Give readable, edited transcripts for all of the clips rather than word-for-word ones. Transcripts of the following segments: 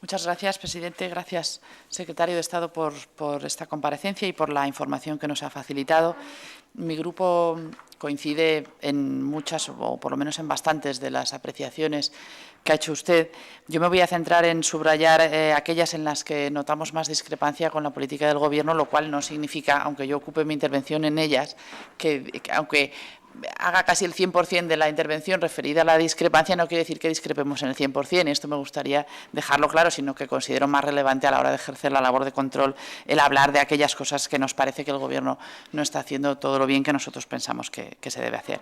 Muchas gracias, presidente. Gracias, secretario de Estado, por esta comparecencia y por la información que nos ha facilitado. Mi grupo coincide en muchas, o por lo menos en bastantes, de las apreciaciones que ha hecho usted. Yo me voy a centrar en subrayar aquellas en las que notamos más discrepancia con la política del Gobierno, lo cual no significa, aunque yo ocupe mi intervención en ellas, que aunque haga casi el 100% de la intervención referida a la discrepancia, no quiere decir que discrepemos en el 100%, y esto me gustaría dejarlo claro, sino que considero más relevante a la hora de ejercer la labor de control el hablar de aquellas cosas que nos parece que el Gobierno no está haciendo todo lo bien que nosotros pensamos que se debe hacer.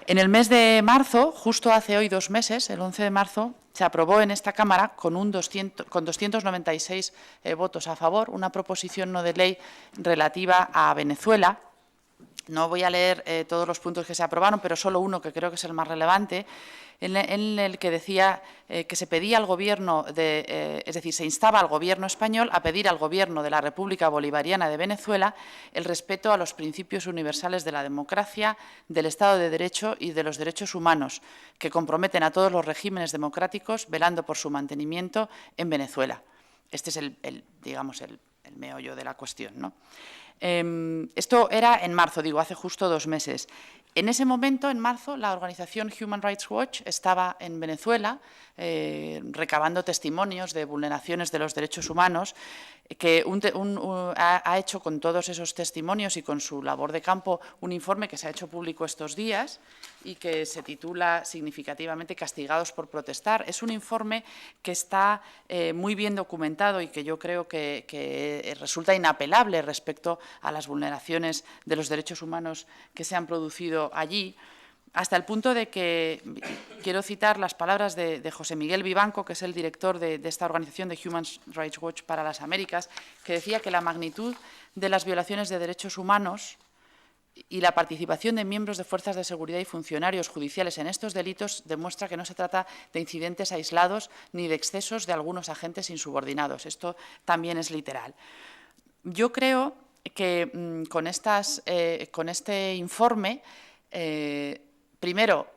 En el mes de marzo, justo hace hoy 2 meses, el 11 de marzo, se aprobó en esta Cámara con 296 votos a favor una proposición no de ley relativa a Venezuela. No voy a leer todos los puntos que se aprobaron, pero solo uno que creo que es el más relevante, en el que decía que se pedía al Gobierno, es decir, se instaba al Gobierno español a pedir al Gobierno de la República Bolivariana de Venezuela el respeto a los principios universales de la democracia, del Estado de Derecho y de los derechos humanos, que comprometen a todos los regímenes democráticos, velando por su mantenimiento en Venezuela. Este es digamos, el meollo de la cuestión, ¿no? Esto era en marzo, digo, hace justo 2 meses. En ese momento, en marzo, la organización Human Rights Watch estaba en Venezuela recabando testimonios de vulneraciones de los derechos humanos, que ha hecho con todos esos testimonios y con su labor de campo un informe que se ha hecho público estos días y que se titula significativamente Castigados por protestar. Es un informe que está muy bien documentado y que yo creo que resulta inapelable respecto a las vulneraciones de los derechos humanos que se han producido allí, hasta el punto de que quiero citar las palabras de José Miguel Vivanco, que es el director de esta organización de Human Rights Watch para las Américas, que decía que la magnitud de las violaciones de derechos humanos y la participación de miembros de fuerzas de seguridad y funcionarios judiciales en estos delitos demuestra que no se trata de incidentes aislados ni de excesos de algunos agentes insubordinados. Esto también es literal. Yo creo que con este informe, primero,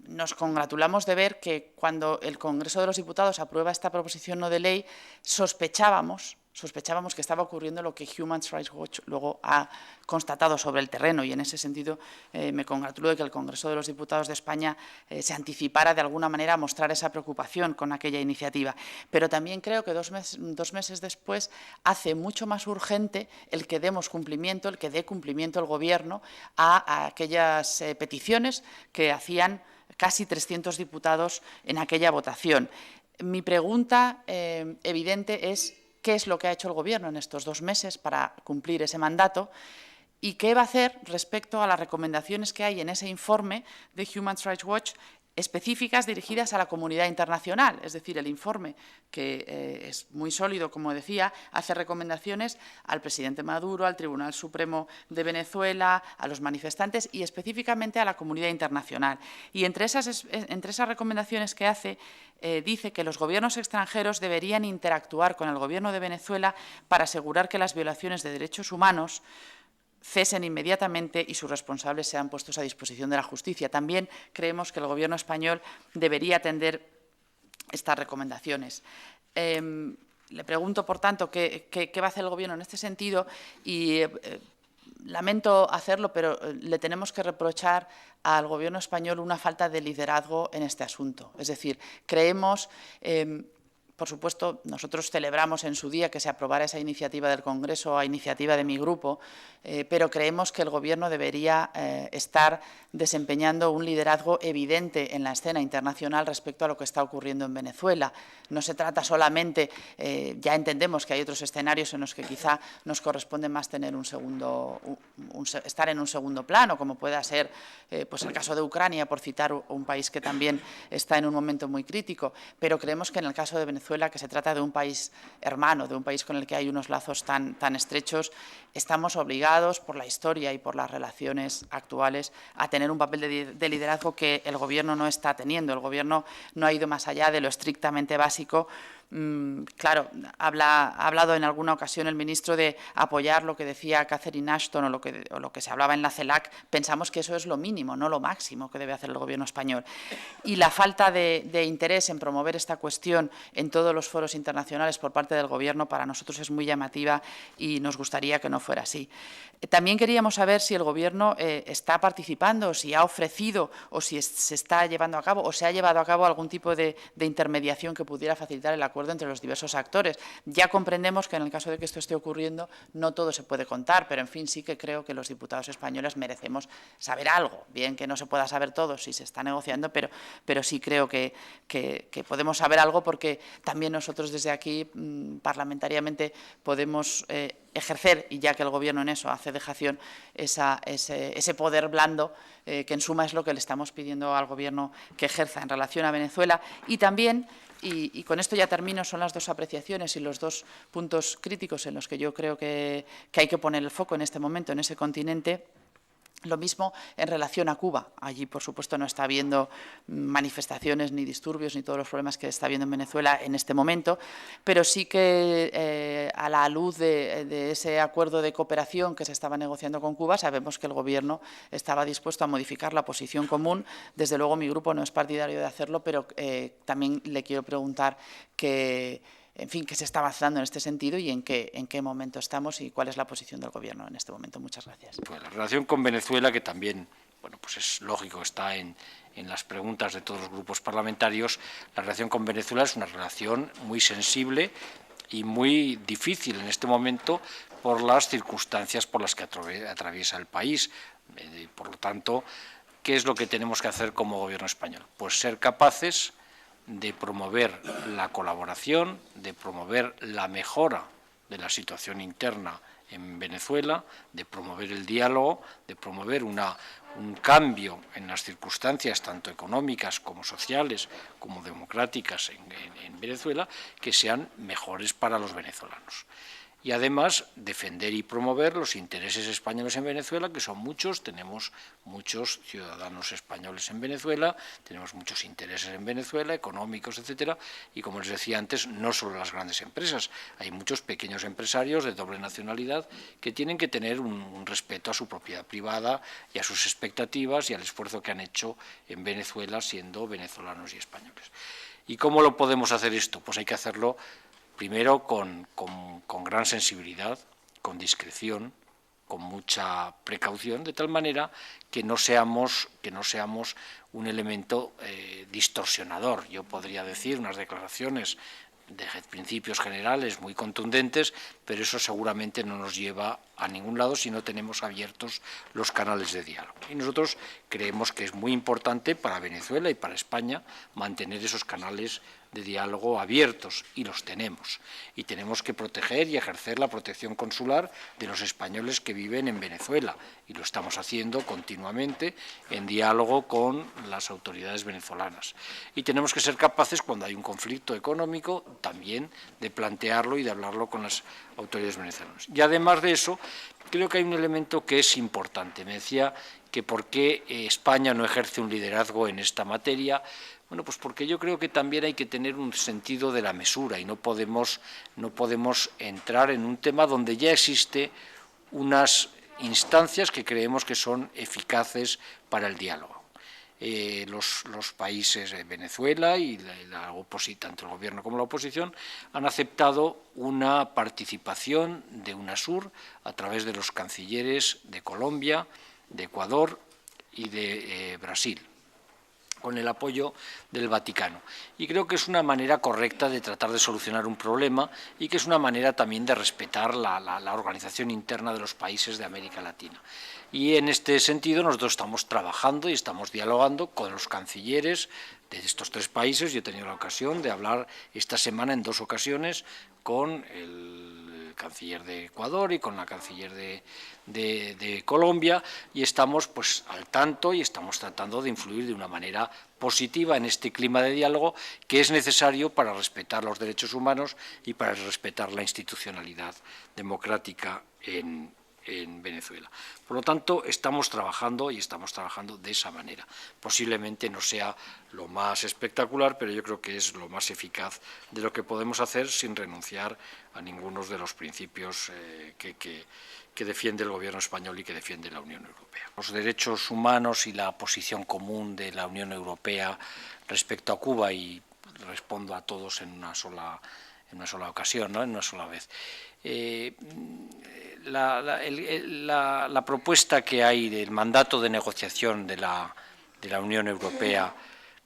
nos congratulamos de ver que cuando el Congreso de los Diputados aprueba esta proposición no de ley, sospechábamos que estaba ocurriendo lo que Human Rights Watch luego ha constatado sobre el terreno, y en ese sentido me congratulo de que el Congreso de los Diputados de España se anticipara de alguna manera a mostrar esa preocupación con aquella iniciativa. Pero también creo que dos meses después hace mucho más urgente el que demos cumplimiento, el que dé cumplimiento el Gobierno a aquellas peticiones que hacían casi 300 diputados en aquella votación. Mi pregunta evidente es: ¿qué es lo que ha hecho el Gobierno en estos 2 meses para cumplir ese mandato? ¿Y qué va a hacer respecto a las recomendaciones que hay en ese informe de Human Rights Watch específicas dirigidas a la comunidad internacional? Es decir, el informe, que es muy sólido, como decía, hace recomendaciones al presidente Maduro, al Tribunal Supremo de Venezuela, a los manifestantes y específicamente a la comunidad internacional. Y entre esas recomendaciones que hace, dice que los gobiernos extranjeros deberían interactuar con el Gobierno de Venezuela para asegurar que las violaciones de derechos humanos cesen inmediatamente y sus responsables sean puestos a disposición de la justicia. También creemos que el Gobierno español debería atender estas recomendaciones. Le pregunto, por tanto, qué va a hacer el Gobierno en este sentido y lamento hacerlo, pero le tenemos que reprochar al Gobierno español una falta de liderazgo en este asunto. Es decir, creemos, por supuesto, nosotros celebramos en su día que se aprobara esa iniciativa del Congreso a iniciativa de mi grupo, pero creemos que el Gobierno debería estar desempeñando un liderazgo evidente en la escena internacional respecto a lo que está ocurriendo en Venezuela. No se trata solamente, ya entendemos que hay otros escenarios en los que quizá nos corresponde más tener estar en un segundo plano, como pueda ser pues el caso de Ucrania, por citar un país que también está en un momento muy crítico, pero creemos que en el caso de Venezuela, que se trata de un país hermano, de un país con el que hay unos lazos tan estrechos, estamos obligados por la historia y por las relaciones actuales a tener un papel de liderazgo que el Gobierno no está teniendo. El Gobierno no ha ido más allá de lo estrictamente básico Claro, ha hablado en alguna ocasión el ministro de apoyar lo que decía Catherine Ashton o lo que se hablaba en la CELAC. Pensamos que eso es lo mínimo, no lo máximo que debe hacer el Gobierno español. Y la falta de interés en promover esta cuestión en todos los foros internacionales por parte del Gobierno para nosotros es muy llamativa y nos gustaría que no fuera así. También queríamos saber si el Gobierno está participando, si ha ofrecido o si se está llevando a cabo o se ha llevado a cabo algún tipo de intermediación que pudiera facilitar el acuerdo entre los diversos actores. Ya comprendemos que en el caso de que esto esté ocurriendo no todo se puede contar, pero en fin sí que creo que los diputados españoles merecemos saber algo. Bien que no se pueda saber todo si se está negociando, pero sí creo que podemos saber algo porque también nosotros desde aquí parlamentariamente podemos ejercer, y ya que el Gobierno en eso hace dejación, ese poder blando que en suma es lo que le estamos pidiendo al Gobierno que ejerza en relación a Venezuela. Y también, y con esto ya termino, son las dos apreciaciones y los dos puntos críticos en los que yo creo que hay que poner el foco en este momento en ese continente. Lo mismo en relación a Cuba. Allí, por supuesto, no está habiendo manifestaciones ni disturbios ni todos los problemas que está habiendo en Venezuela en este momento, pero sí que a la luz de ese acuerdo de cooperación que se estaba negociando con Cuba, sabemos que el Gobierno estaba dispuesto a modificar la posición común. Desde luego, mi grupo no es partidario de hacerlo, pero también le quiero preguntar en fin, qué se está avanzando en este sentido y en qué momento estamos y cuál es la posición del Gobierno en este momento. Muchas gracias. Pues la relación con Venezuela, que también, bueno, pues es lógico, está en las preguntas de todos los grupos parlamentarios. La relación con Venezuela es una relación muy sensible y muy difícil en este momento por las circunstancias por las que atraviesa el país. Por lo tanto, ¿qué es lo que tenemos que hacer como Gobierno español? Pues ser capaces de promover la colaboración, de promover la mejora de la situación interna en Venezuela, de promover el diálogo, de promover un cambio en las circunstancias tanto económicas como sociales como democráticas en Venezuela que sean mejores para los venezolanos. Y además defender y promover los intereses españoles en Venezuela, que son muchos. Tenemos muchos ciudadanos españoles en Venezuela, tenemos muchos intereses en Venezuela, económicos, etcétera, y como les decía antes, no solo las grandes empresas, hay muchos pequeños empresarios de doble nacionalidad que tienen que tener un respeto a su propiedad privada y a sus expectativas y al esfuerzo que han hecho en Venezuela siendo venezolanos y españoles. ¿Y cómo lo podemos hacer esto? Pues hay que hacerlo primero con gran sensibilidad, con discreción, con mucha precaución, de tal manera que no seamos un elemento distorsionador. Yo podría decir unas declaraciones de principios generales muy contundentes, pero eso seguramente no nos lleva a ningún lado si no tenemos abiertos los canales de diálogo. Y nosotros creemos que es muy importante para Venezuela y para España mantener esos canales de diálogo abiertos, y los tenemos. Y tenemos que proteger y ejercer la protección consular de los españoles que viven en Venezuela, y lo estamos haciendo continuamente en diálogo con las autoridades venezolanas. Y tenemos que ser capaces, cuando hay un conflicto económico, también de plantearlo y de hablarlo con las autoridades venezolanas. Y además de eso, creo que hay un elemento que es importante. Me decía que por qué España no ejerce un liderazgo en esta materia. Bueno, pues porque yo creo que también hay que tener un sentido de la mesura y no podemos entrar en un tema donde ya existe unas instancias que creemos que son eficaces para el diálogo. Los países de Venezuela y tanto el Gobierno como la oposición han aceptado una participación de UNASUR a través de los cancilleres de Colombia, de Ecuador y de Brasil, con el apoyo del Vaticano. Y creo que es una manera correcta de tratar de solucionar un problema y que es una manera también de respetar la organización interna de los países de América Latina. Y en este sentido nosotros estamos trabajando y estamos dialogando con los cancilleres de estos tres países. Yo he tenido la ocasión de hablar esta semana en 2 ocasiones con el canciller de Ecuador y con la canciller de Colombia, y estamos pues al tanto y estamos tratando de influir de una manera positiva en este clima de diálogo que es necesario para respetar los derechos humanos y para respetar la institucionalidad democrática en en Venezuela. Por lo tanto, estamos trabajando de esa manera. Posiblemente no sea lo más espectacular, pero yo creo que es lo más eficaz de lo que podemos hacer sin renunciar a ninguno de los principios que defiende el Gobierno español y que defiende la Unión Europea. Los derechos humanos y la posición común de la Unión Europea respecto a Cuba, y respondo a todos en una sola ocasión, ¿no? En una sola vez. La propuesta que hay del mandato de negociación de la Unión Europea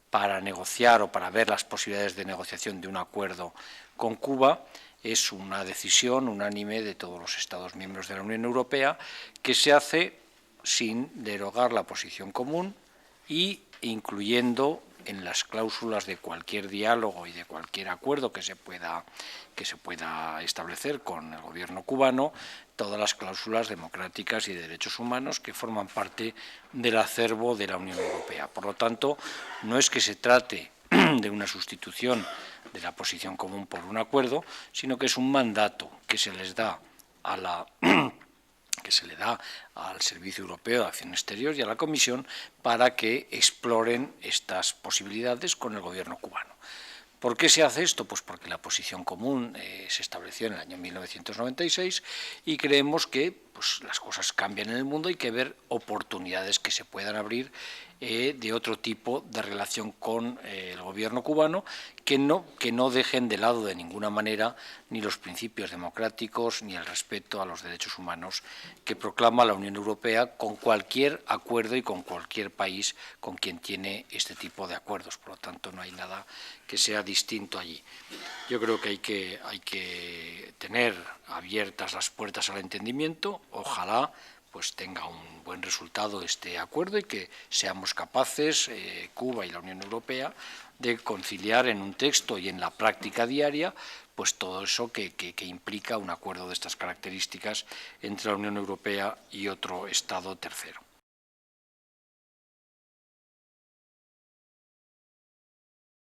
para negociar o para ver las posibilidades de negociación de un acuerdo con Cuba es una decisión unánime de todos los Estados miembros de la Unión Europea, que se hace sin derogar la posición común y incluyendo en las cláusulas de cualquier diálogo y de cualquier acuerdo que se pueda establecer con el gobierno cubano, todas las cláusulas democráticas y de derechos humanos que forman parte del acervo de la Unión Europea. Por lo tanto, no es que se trate de una sustitución de la posición común por un acuerdo, sino que es un mandato que se les da le da al Servicio Europeo de Acción Exterior y a la Comisión para que exploren estas posibilidades con el gobierno cubano. ¿Por qué se hace esto? Pues porque la posición común se estableció en el año 1996 y creemos que las cosas cambian en el mundo y hay que ver oportunidades que se puedan abrir de otro tipo de relación con el gobierno cubano que no dejen de lado de ninguna manera ni los principios democráticos ni el respeto a los derechos humanos que proclama la Unión Europea con cualquier acuerdo y con cualquier país con quien tiene este tipo de acuerdos. Por lo tanto, no hay nada que sea distinto allí. Yo creo que hay que tener abiertas las puertas al entendimiento. Ojalá tenga un buen resultado este acuerdo y que seamos capaces, Cuba y la Unión Europea, de conciliar en un texto y en la práctica diaria todo eso que implica un acuerdo de estas características entre la Unión Europea y otro Estado tercero.